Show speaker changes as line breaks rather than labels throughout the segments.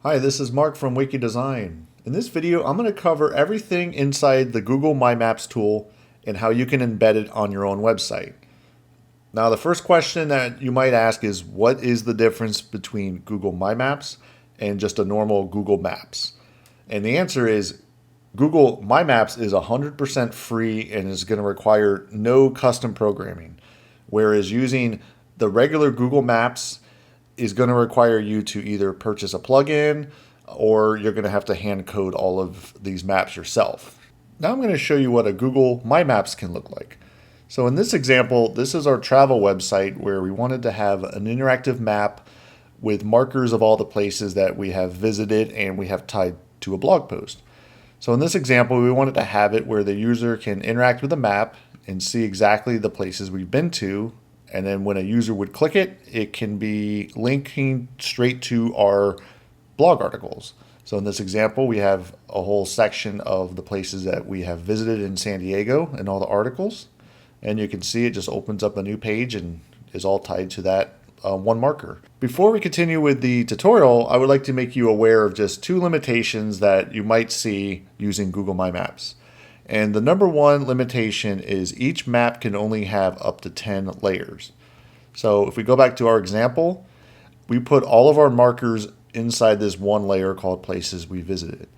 Hi, this is Mark from Wiki Design. In this video, I'm going to cover everything inside the Google My Maps tool and how you can embed it on your own website. Now, the first question that you might ask is, what is the difference between Google My Maps and just a normal Google Maps? And the answer is Google My Maps is 100% free and is going to require no custom programming, whereas using the regular Google Maps is going to require you to either purchase a plugin or you're going to have to hand code all of these maps yourself. Now I'm going to show you what a Google My Maps can look like. So in this example, this is our travel website where we wanted to have an interactive map with markers of all the places that we have visited and we have tied to a blog post. So in this example, we wanted to have it where the user can interact with the map and see exactly the places we've been to. And then when a user would click it, it can be linking straight to our blog articles. So in this example, we have a whole section of the places that we have visited in San Diego and all the articles. And you can see it just opens up a new page and is all tied to that one marker. Before we continue with the tutorial, I would like to make you aware of just two limitations that you might see using Google My Maps. And the number one limitation is each map can only have up to 10 layers. So if we go back to our example, we put all of our markers inside this one layer called places we visited.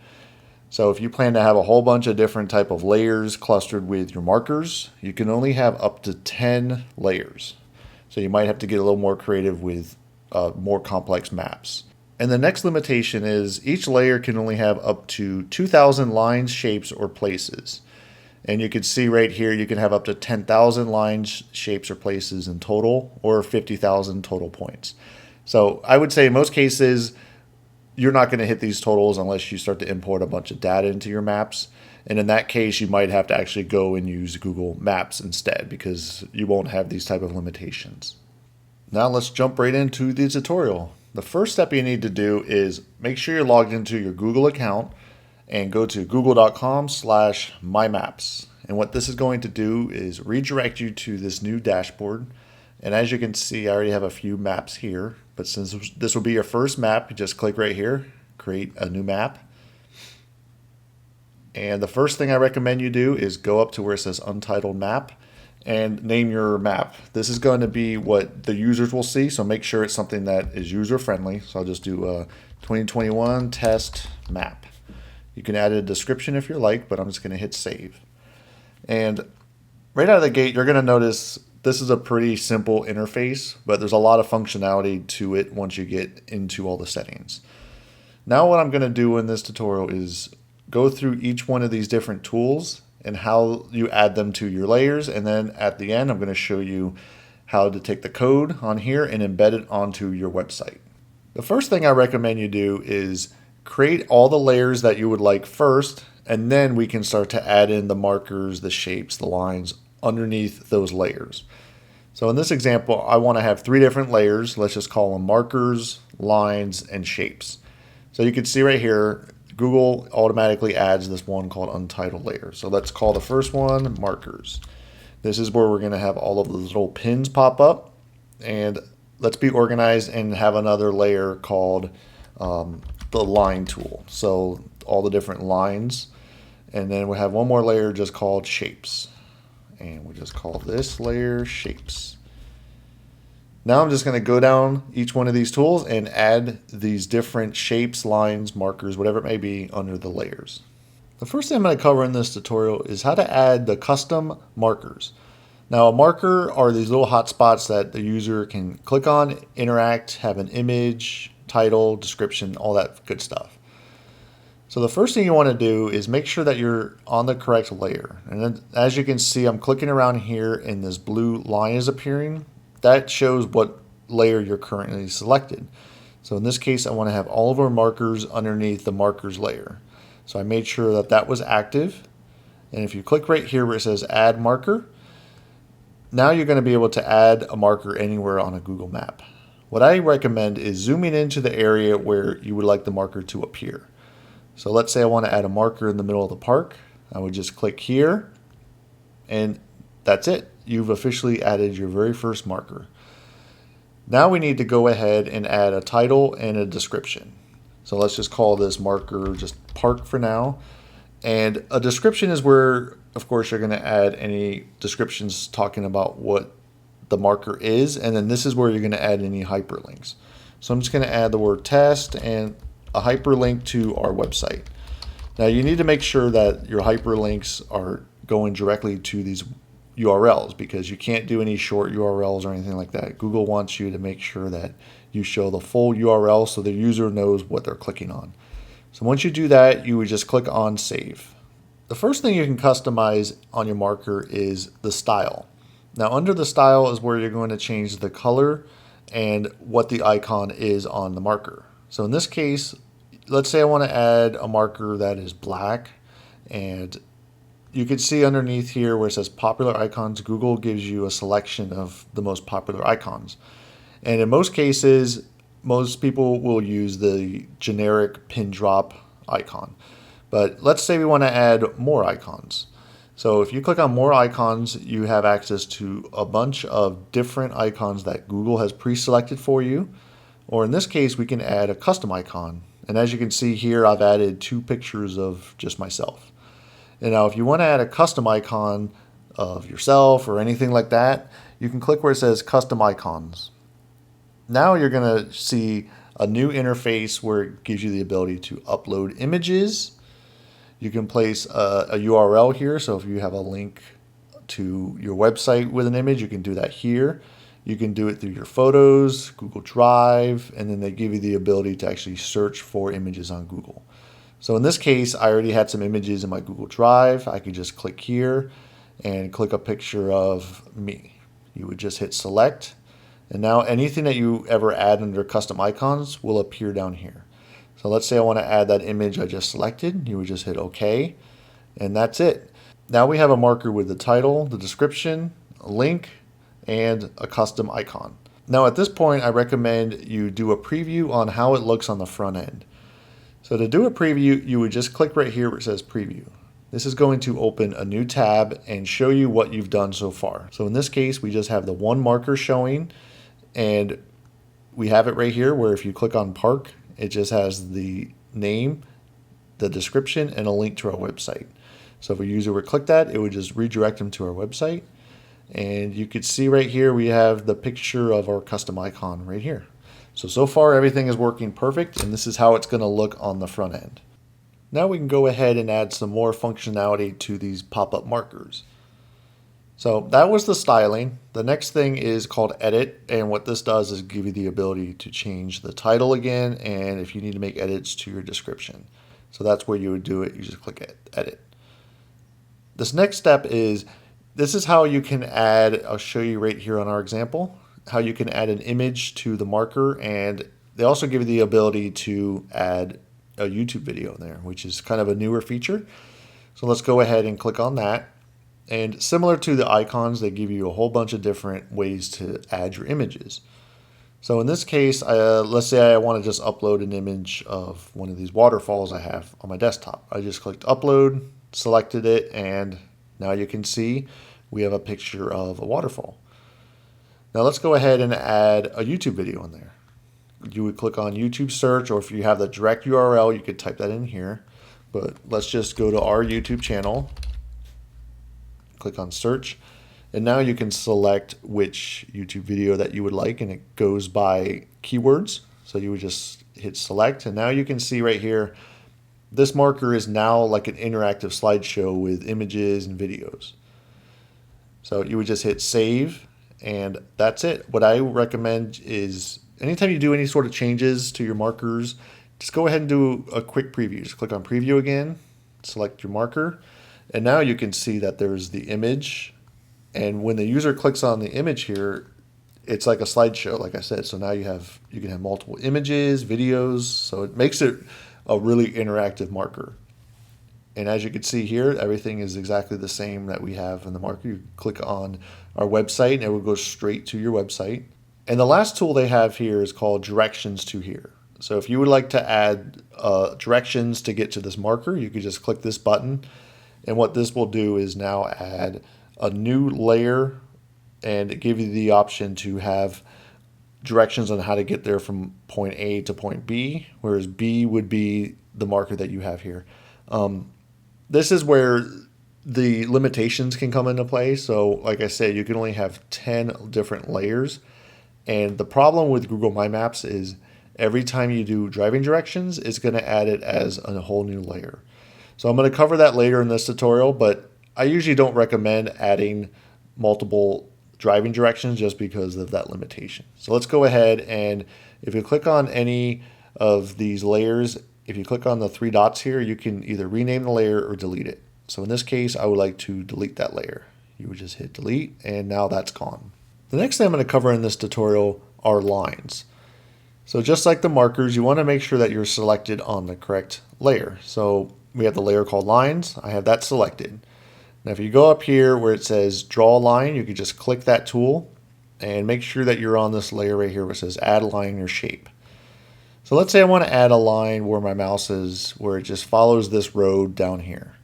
So if you plan to have a whole bunch of different type of layers clustered with your markers, you can only have up to 10 layers. So you might have to get a little more creative with more complex maps. And the next limitation is each layer can only have up to 2,000 lines, shapes, or places. And you can see right here, you can have up to 10,000 lines, shapes, or places in total, or 50,000 total points. So I would say in most cases, you're not going to hit these totals unless you start to import a bunch of data into your maps. And in that case, you might have to actually go and use Google Maps instead because you won't have these type of limitations. Now let's jump right into the tutorial. The first step you need to do is make sure you're logged into your Google account and go to google.com/mymaps. And what this is going to do is redirect you to this new dashboard. And as you can see, I already have a few maps here, but since this will be your first map, you just click right here, create a new map. And the first thing I recommend you do is go up to where it says Untitled Map and name your map. This is going to be what the users will see, so make sure it's something that is user-friendly. So I'll just do a 2021 test map. You can add a description if you like, but I'm just going to hit save. And right out of the gate, you're going to notice this is a pretty simple interface, but there's a lot of functionality to it once you get into all the settings. Now what I'm going to do in this tutorial is go through each one of these different tools and how you add them to your layers. And then at the end, I'm going to show you how to take the code on here and embed it onto your website. The first thing I recommend you do is create all the layers that you would like first, and then we can start to add in the markers, the shapes, the lines underneath those layers. So in this example, I want to have 3 different layers. Let's just call them markers, lines, and shapes. So you can see right here, Google automatically adds this one called Untitled layer. So let's call the first one markers. This is where we're going to have all of the little pins pop up. And let's be organized and have another layer called the line tool. So all the different lines. And then we have one more layer just called shapes. And we just call this layer shapes. Now I'm just going to go down each one of these tools and add these different shapes, lines, markers, whatever it may be under the layers. The first thing I'm going to cover in this tutorial is how to add the custom markers. Now a marker are these little hotspots that the user can click on, interact, have an image, title, description, all that good stuff. So the first thing you want to do is make sure that you're on the correct layer. And then as you can see, I'm clicking around here and this blue line is appearing. That shows what layer you're currently selected. So in this case, I want to have all of our markers underneath the markers layer. So I made sure that that was active. And if you click right here where it says add marker, now you're going to be able to add a marker anywhere on a Google map. What I recommend is zooming into the area where you would like the marker to appear. So let's say I want to add a marker in the middle of the park. I would just click here and that's it. You've officially added your very first marker. Now we need to go ahead and add a title and a description. So let's just call this marker just park for now. And a description is where, of course, you're going to add any descriptions talking about what the marker is. And then this is where you're going to add any hyperlinks. So I'm just going to add the word test and a hyperlink to our website. Now you need to make sure that your hyperlinks are going directly to these URLs, because you can't do any short URLs or anything like that. Google wants you to make sure that you show the full URL so the user knows what they're clicking on. So once you do that, you would just click on Save. The first thing you can customize on your marker is the style. Now under the style is where you're going to change the color and what the icon is on the marker. So in this case, let's say I want to add a marker that is black, and you can see underneath here where it says popular icons, Google gives you a selection of the most popular icons. And in most cases, most people will use the generic pin drop icon. But let's say we want to add more icons. So if you click on more icons, you have access to a bunch of different icons that Google has pre-selected for you. Or in this case, we can add a custom icon. And as you can see here, I've added 2 pictures of just myself. And now if you want to add a custom icon of yourself or anything like that, you can click where it says custom icons. Now you're going to see a new interface where it gives you the ability to upload images. You can place a URL here. So if you have a link to your website with an image, you can do that here. You can do it through your photos, Google Drive, and then they give you the ability to actually search for images on Google. So in this case, I already had some images in my Google Drive. I could just click here and click a picture of me. You would just hit select. And now anything that you ever add under custom icons will appear down here. So let's say I want to add that image I just selected. You would just hit OK. And that's it. Now we have a marker with the title, the description, a link, and a custom icon. Now at this point, I recommend you do a preview on how it looks on the front end. So to do a preview, you would just click right here where it says preview. This is going to open a new tab and show you what you've done so far. So in this case, we just have the one marker showing, and we have it right here where if you click on park, it just has the name, the description, and a link to our website. So if a user would click that, it would just redirect them to our website. And you could see right here, we have the picture of our custom icon right here. So far everything is working perfect, and this is how it's going to look on the front end. Now we can go ahead and add some more functionality to these pop-up markers. So that was the styling. The next thing is called edit, and what this does is give you the ability to change the title again, and if you need to make edits to your description. So that's where you would do it. You just click edit. This next step is, this is how you can add, I'll show you right here on our example, how you can add an image to the marker, and they also give you the ability to add a YouTube video in there, which is kind of a newer feature. So let's go ahead and click on that. And similar to the icons, they give you a whole bunch of different ways to add your images. So in this case, let's say I want to just upload an image of one of these waterfalls I have on my desktop. I just clicked upload, selected it, and now you can see we have a picture of a waterfall. Now let's go ahead and add a YouTube video in there. You would click on YouTube search, or if you have the direct URL, you could type that in here. But let's just go to our YouTube channel, click on search, and now you can select which YouTube video that you would like, and it goes by keywords. So you would just hit select, and now you can see right here, this marker is now like an interactive slideshow with images and videos. So you would just hit save, and that's it. What I recommend is anytime you do any sort of changes to your markers, just go ahead and do a quick preview. Just click on preview again, select your marker, and now you can see that there's the image. And when the user clicks on the image here, it's like a slideshow, like I said. So now you can have multiple images, videos, so it makes it a really interactive marker. And as you can see here, everything is exactly the same that we have in the marker. You click on our website and it will go straight to your website. And the last tool they have here is called directions to here. So if you would like to add directions to get to this marker, you could just click this button. And what this will do is now add a new layer and give you the option to have directions on how to get there from point A to point B, whereas B would be the marker that you have here. This is where the limitations can come into play. So like I said, you can only have 10 different layers. And the problem with Google My Maps is every time you do driving directions, it's going to add it as a whole new layer. So I'm going to cover that later in this tutorial, but I usually don't recommend adding multiple driving directions just because of that limitation. So let's go ahead, and if you click on any of these layers, if you click on the three dots here, you can either rename the layer or delete it. So in this case, I would like to delete that layer. You would just hit delete, and now that's gone. The next thing I'm going to cover in this tutorial are lines. So just like the markers, you want to make sure that you're selected on the correct layer. So we have the layer called lines. I have that selected. Now if you go up here where it says draw a line, you can just click that tool and make sure that you're on this layer right here where it says add line or shape. So let's say I want to add a line where my mouse is, where it just follows this road down here.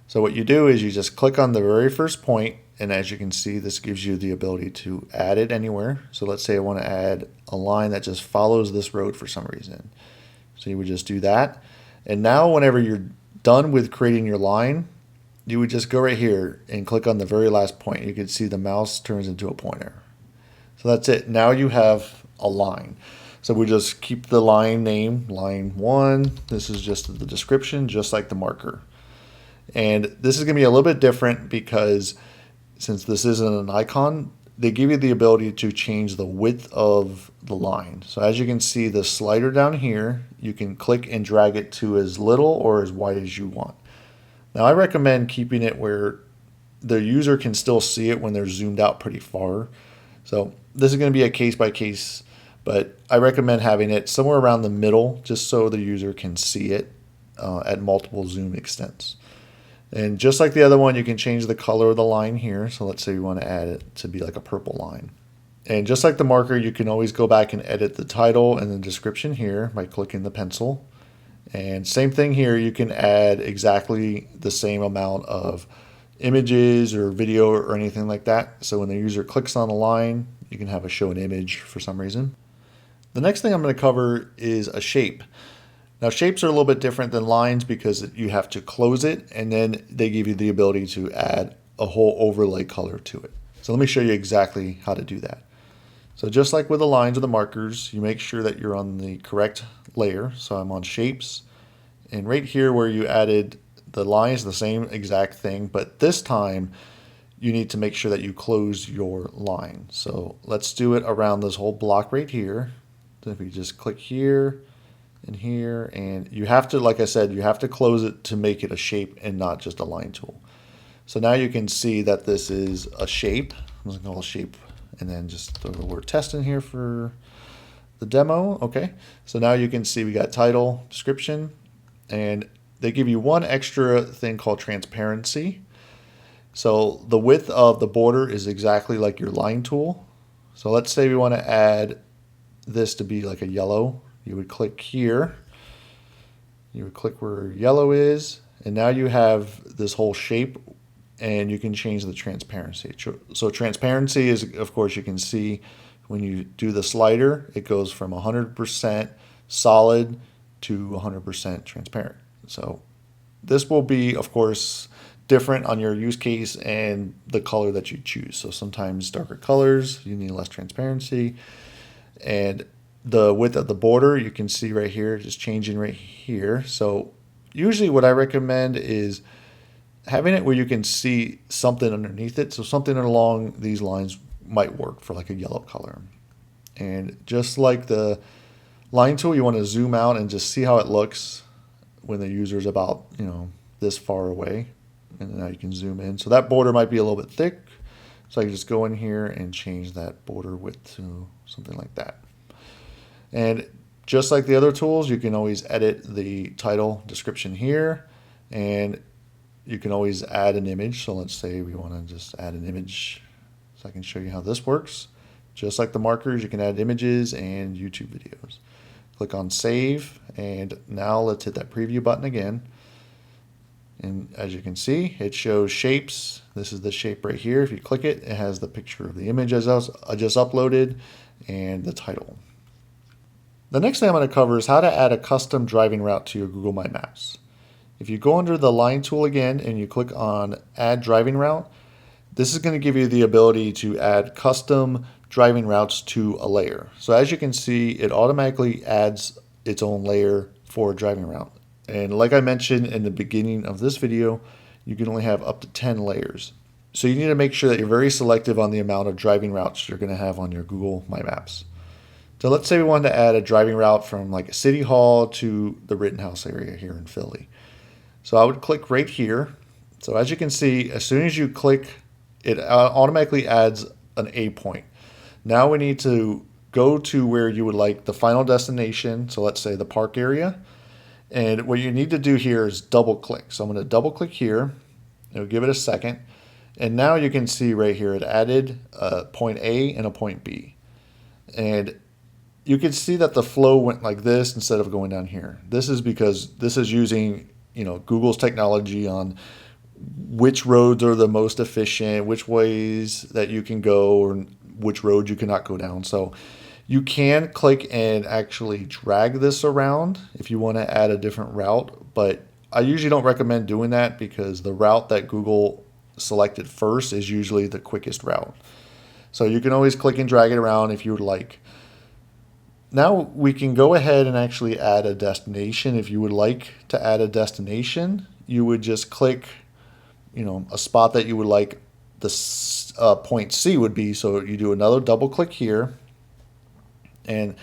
So what you do is you just click on the very first point, and as you can see, this gives you the ability to add it anywhere. So let's say I want to add a line that just follows this road for some reason. So you would just do that. And now whenever you're done with creating your line, you would just go right here and click on the very last point. You can see the mouse turns into a pointer. So that's it. Now you have a line. So we just keep the line name, line 1. This is just the description, just like the marker. And this is going to be a little bit different because since this isn't an icon, they give you the ability to change the width of the line. So as you can see, the slider down here, you can click and drag it to as little or as wide as you want. Now I recommend keeping it where the user can still see it when they're zoomed out pretty far. So this is going to be a case by case, but I recommend having it somewhere around the middle just so the user can see it at multiple zoom extents. And just like the other one, you can change the color of the line here. So let's say we want to add it to be like a purple line. And just like the marker, you can always go back and edit the title and the description here by clicking the pencil. And same thing here, you can add exactly the same amount of images or video or anything like that. So when the user clicks on a line, you can have a show an image for some reason. The next thing I'm going to cover is a shape. Now shapes are a little bit different than lines because you have to close it, and then they give you the ability to add a whole overlay color to it. So let me show you exactly how to do that. So just like with the lines or the markers, you make sure that you're on the correct layer. So I'm on shapes, and right here where you added the lines, the same exact thing, but this time you need to make sure that you close your line. So let's do it around this whole block right here. So if you just click here, and here, and you have to, like I said, you have to close it to make it a shape and not just a line tool. So now you can see that this is a shape. I'm just going to call shape and then just throw the word test in here for the demo. Okay, so now you can see we got title, description, and they give you one extra thing called transparency. So the width of the border is exactly like your line tool. So let's say we want to add this to be like a yellow. You would click here, you would click where yellow is, and now you have this whole shape, and you can change the transparency. So transparency is, of course, you can see when you do the slider, it goes from 100% solid to 100% transparent. So this will be, of course, different on your use case and the color that you choose. So sometimes darker colors, you need less transparency. And the width of the border, you can see right here, just changing right here. So usually what I recommend is having it where you can see something underneath it. So something along these lines might work for like a yellow color. And just like the line tool, you want to zoom out and just see how it looks when the user is about, this far away. And now you can zoom in. So that border might be a little bit thick. So I can just go in here and change that border width to something like that. And just like the other tools, you can always edit the title description here, and you can always add an image. So let's say we want to just add an image. So I can show you how this works. Just like the markers, you can add images and YouTube videos. Click on save, and now let's hit that preview button again. And as you can see, it shows shapes. This is the shape right here. If you click it, it has the picture of the image as I just uploaded. and the title. The next thing I'm going to cover is how to add a custom driving route to your Google My Maps. If you go under the line tool again and you click on add driving route, this is going to give you the ability to add custom driving routes to a layer. So as you can see, it automatically adds its own layer for a driving route. And like I mentioned in the beginning of this video, you can only have up to 10 layers. So you need to make sure that you're very selective on the amount of driving routes you're going to have on your Google My Maps. So let's say we wanted to add a driving route from like a City Hall to the Rittenhouse area here in Philly. So I would click right here. So as you can see, as soon as you click, it automatically adds an A point. Now we need to go to where you would like the final destination. So let's say the park area. And what you need to do here is double click. So I'm going to double click here. It'll give it a second. And now you can see right here, it added a point A and a point B. And you can see that the flow went like this instead of going down here. This is because this is using, Google's technology on which roads are the most efficient, which ways that you can go, or which roads you cannot go down. So you can click and actually drag this around if you want to add a different route, but I usually don't recommend doing that because the route that Google selected first is usually the quickest route. So you can always click and drag it around if you would like. Now we can go ahead and actually add a destination. If you would like to add a destination, you would just click, a spot that you would like the point C would be. So you do another double click here, and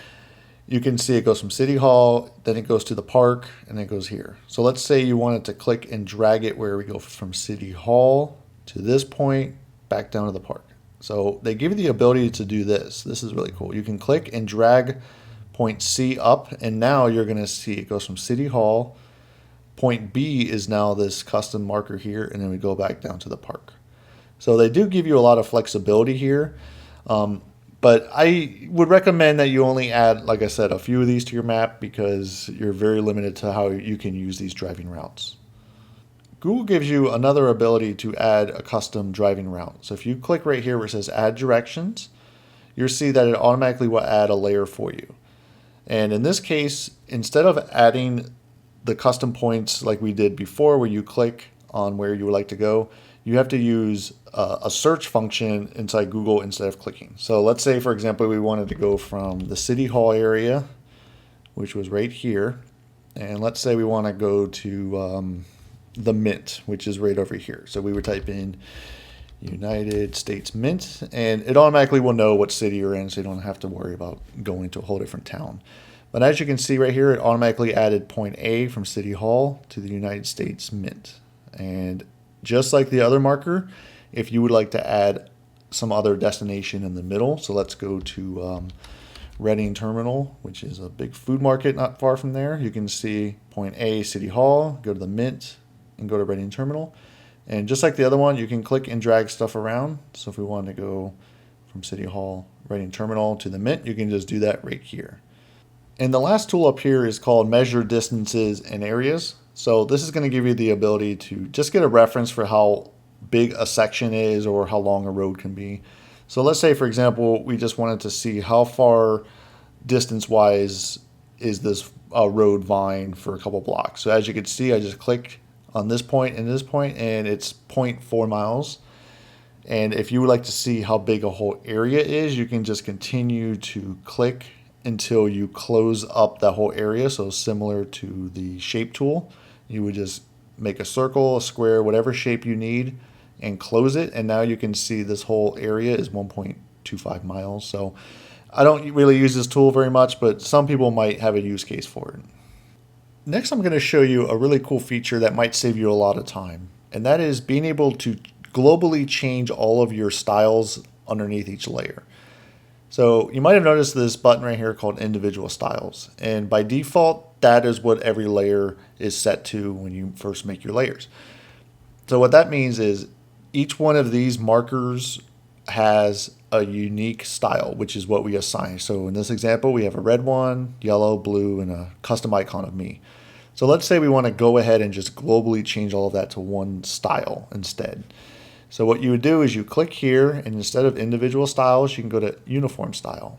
you can see it goes from City Hall, then it goes to the park, and then it goes here. So let's say you wanted to click and drag it where we go from City Hall to this point, back down to the park. So they give you the ability to do this. This is really cool. You can click and drag point C up, and now you're going to see it goes from City Hall. Point B is now this custom marker here, and then we go back down to the park. So they do give you a lot of flexibility here. But I would recommend that you only add, like I said, a few of these to your map because you're very limited to how you can use these driving routes. Google gives you another ability to add a custom driving route. So if you click right here where it says add directions, you'll see that it automatically will add a layer for you. And in this case, instead of adding the custom points like we did before where you click on where you would like to go, you have to use a search function inside Google instead of clicking. So let's say, for example, we wanted to go from the City Hall area, which was right here, and let's say we want to go to the Mint, which is right over here. So we would type in United States Mint, and it automatically will know what city you're in, so you don't have to worry about going to a whole different town. But as you can see right here, it automatically added point A from City Hall to the United States Mint. And just like the other marker, if you would like to add some other destination in the middle, so let's go to Reading Terminal, which is a big food market not far from there. You can see point A, City Hall, go to the Mint, and go to Reading Terminal. And just like the other one, you can click and drag stuff around. So if we want to go from City Hall, Reading Terminal to the Mint, you can just do that right here. And the last tool up here is called Measure Distances and Areas. So this is going to give you the ability to just get a reference for how big a section is or how long a road can be. So let's say, for example, we just wanted to see how far distance-wise is this road vine for a couple blocks. So as you can see, I just clicked on this point and this point, and it's 0.4 miles. And if you would like to see how big a whole area is, you can just continue to click until you close up that whole area. So similar to the shape tool, you would just make a circle, a square, whatever shape you need, and close it. And now you can see this whole area is 1.25 miles. So I don't really use this tool very much, but some people might have a use case for it. Next, I'm going to show you a really cool feature that might save you a lot of time, and that is being able to globally change all of your styles underneath each layer. So you might have noticed this button right here called individual styles, and by default, that is what every layer is set to when you first make your layers. So what that means is each one of these markers has a unique style, which is what we assign. So in this example, we have a red one, yellow, blue, and a custom icon of me. So let's say we want to go ahead and just globally change all of that to one style instead. So what you would do is you click here, and instead of individual styles, you can go to uniform style.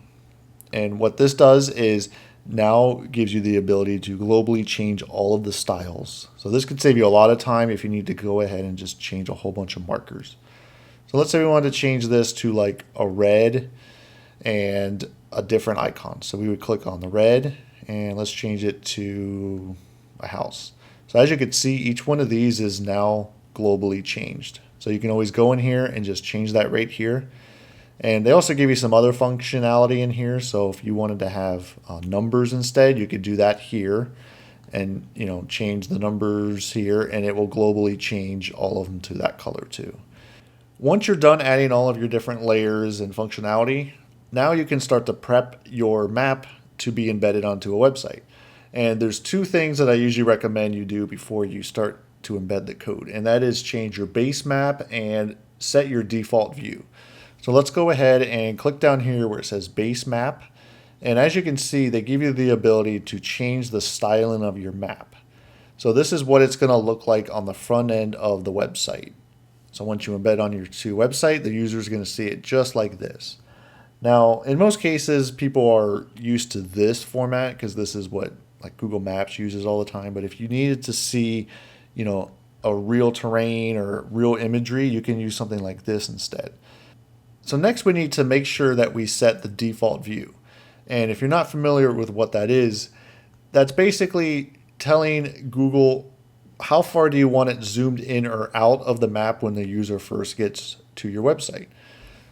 And what this does is now gives you the ability to globally change all of the styles. So this could save you a lot of time if you need to go ahead and just change a whole bunch of markers. So let's say we wanted to change this to like a red and a different icon. So we would click on the red and let's change it to a house. So as you can see, each one of these is now globally changed. So you can always go in here and just change that right here. And they also give you some other functionality in here. So if you wanted to have numbers instead, you could do that here and change the numbers here, and it will globally change all of them to that color too. Once you're done adding all of your different layers and functionality, now you can start to prep your map to be embedded onto a website. And there's two things that I usually recommend you do before you start to embed the code, and that is change your base map and set your default view. So let's go ahead and click down here where it says base map. And as you can see, they give you the ability to change the styling of your map. So this is what it's going to look like on the front end of the website. So once you embed on your website, the user is going to see it just like this. Now, in most cases, people are used to this format because this is what like Google Maps uses all the time. But if you needed to see, a real terrain or real imagery, you can use something like this instead. So next we need to make sure that we set the default view. And if you're not familiar with what that is, that's basically telling Google how far do you want it zoomed in or out of the map when the user first gets to your website.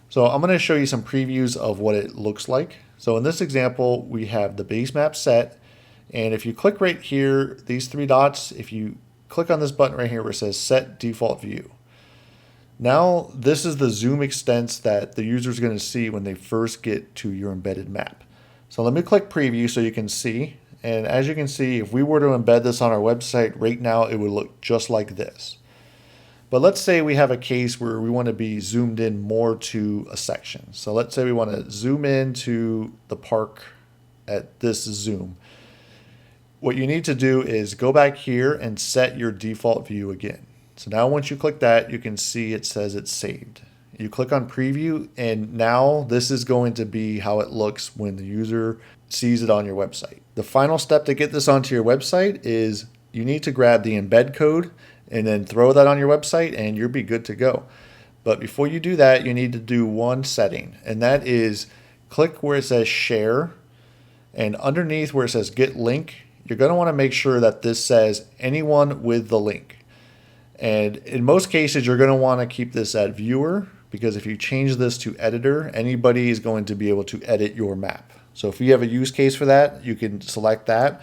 So I'm going to show you some previews of what it looks like. So in this example, we have the base map set. And if you click right here, these three dots, if you click on this button right here where it says set default view. Now this is the zoom extents that the user is going to see when they first get to your embedded map. So let me click preview so you can see. And as you can see, if we were to embed this on our website right now, it would look just like this. But let's say we have a case where we want to be zoomed in more to a section. So let's say we want to zoom in to the park at this zoom. What you need to do is go back here and set your default view again. So now once you click that, you can see it says it's saved. You click on preview, and now this is going to be how it looks when the user sees it on your website. The final step to get this onto your website is you need to grab the embed code and then throw that on your website and you'll be good to go. But before you do that, you need to do one setting, and that is click where it says share, and underneath where it says get link, you're going to want to make sure that this says anyone with the link. And in most cases, you're going to want to keep this at viewer, because if you change this to editor, anybody is going to be able to edit your map. So if you have a use case for that, you can select that.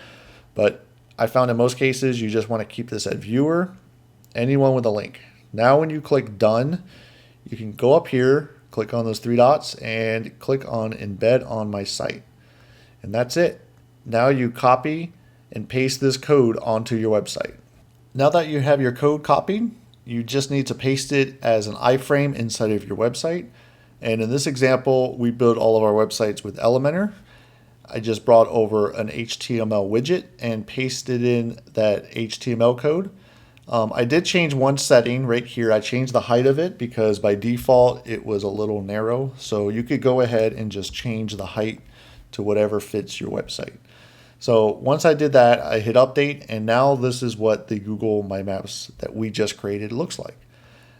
But I found in most cases, you just want to keep this at viewer, anyone with a link. Now when you click done, you can go up here, click on those three dots, and click on embed on my site. And that's it. Now you copy and paste this code onto your website. Now that you have your code copied, you just need to paste it as an iframe inside of your website. And in this example, we build all of our websites with Elementor. I just brought over an HTML widget and pasted in that HTML code. I did change one setting right here. I changed the height of it because by default it was a little narrow. So you could go ahead and just change the height to whatever fits your website. So once I did that, I hit update, and now this is what the Google My Maps that we just created looks like.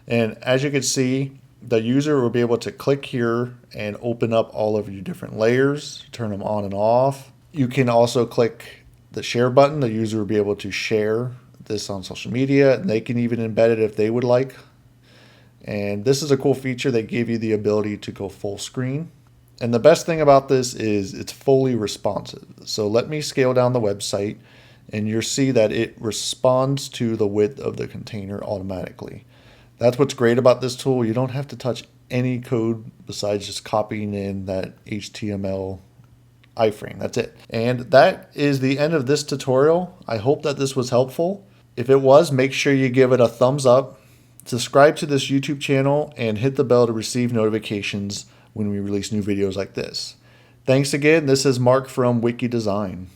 And as you can see, the user will be able to click here and open up all of your different layers, turn them on and off. You can also click the share button. The user will be able to share this on social media, and they can even embed it if they would like. And this is a cool feature. They give you the ability to go full screen. And the best thing about this is it's fully responsive. So let me scale down the website, and you'll see that it responds to the width of the container automatically. That's what's great about this tool. You don't have to touch any code besides just copying in that HTML iframe. That's it. And that is the end of this tutorial. I hope that this was helpful. If it was, make sure you give it a thumbs up, subscribe to this YouTube channel, and hit the bell to receive notifications when we release new videos like this. Thanks again. This is Mark from Wiki Design.